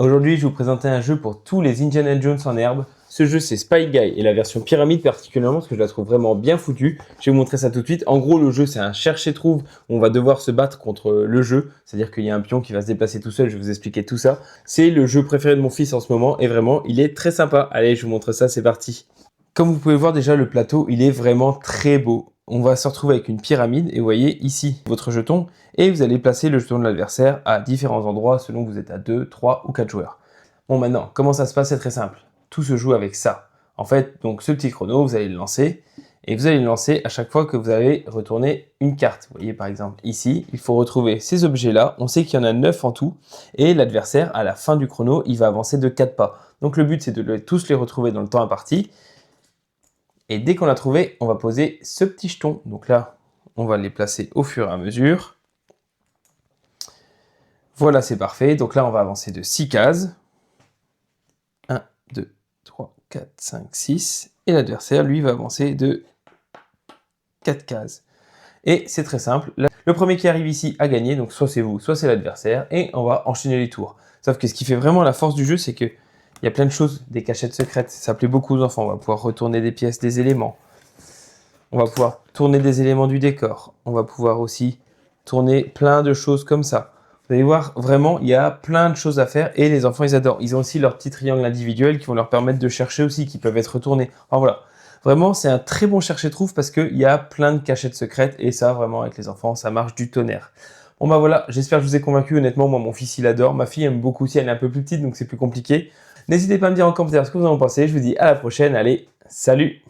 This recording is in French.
Aujourd'hui, je vais vous présenter un jeu pour tous les Indiana Jones en herbe. Ce jeu, c'est Spy Guy et la version pyramide particulièrement parce que je la trouve vraiment bien foutue. Je vais vous montrer ça tout de suite. En gros, le jeu, c'est un cherche-et-trouve où on va devoir se battre contre le jeu. C'est-à-dire qu'il y a un pion qui va se déplacer tout seul. Je vais vous expliquer tout ça. C'est le jeu préféré de mon fils en ce moment et vraiment, il est très sympa. Allez, je vous montre ça, c'est parti. Comme vous pouvez voir déjà, le plateau, il est vraiment très beau. On va se retrouver avec une pyramide et vous voyez ici votre jeton et vous allez placer le jeton de l'adversaire à différents endroits selon que vous êtes à 2, 3 ou 4 joueurs. Bon, maintenant, comment ça se passe? C'est très simple. Tout se joue avec ça. En fait, donc ce petit chrono, vous allez le lancer et vous allez le lancer à chaque fois que vous allez retourner une carte. Vous voyez par exemple ici, il faut retrouver ces objets-là. On sait qu'il y en a 9 en tout et l'adversaire, à la fin du chrono, il va avancer de 4 pas. Donc le but, c'est de tous les retrouver dans le temps imparti. Et dès qu'on l'a trouvé, on va poser ce petit jeton. Donc là, on va les placer au fur et à mesure. Voilà, c'est parfait. Donc là, on va avancer de 6 cases. 1, 2, 3, 4, 5, 6. Et l'adversaire, lui, va avancer de 4 cases. Et c'est très simple. Le premier qui arrive ici a gagné. Donc soit c'est vous, soit c'est l'adversaire. Et on va enchaîner les tours. Sauf que ce qui fait vraiment la force du jeu, c'est que il y a plein de choses, des cachettes secrètes. Ça plaît beaucoup aux enfants. On va pouvoir retourner des pièces, des éléments. On va pouvoir tourner des éléments du décor. On va pouvoir aussi tourner plein de choses comme ça. Vous allez voir, vraiment, il y a plein de choses à faire et les enfants, ils adorent. Ils ont aussi leurs petits triangles individuels qui vont leur permettre de chercher aussi, qui peuvent être retournés. Enfin voilà, vraiment, c'est un très bon chercher-trouve parce qu'il y a plein de cachettes secrètes et ça, vraiment, avec les enfants, ça marche du tonnerre. Bon bah voilà, j'espère que je vous ai convaincu. Honnêtement, moi, mon fils, il adore. Ma fille aime beaucoup aussi, elle est un peu plus petite, donc c'est plus compliqué. N'hésitez pas à me dire en commentaire ce que vous en pensez. Je vous dis à la prochaine. Allez, salut!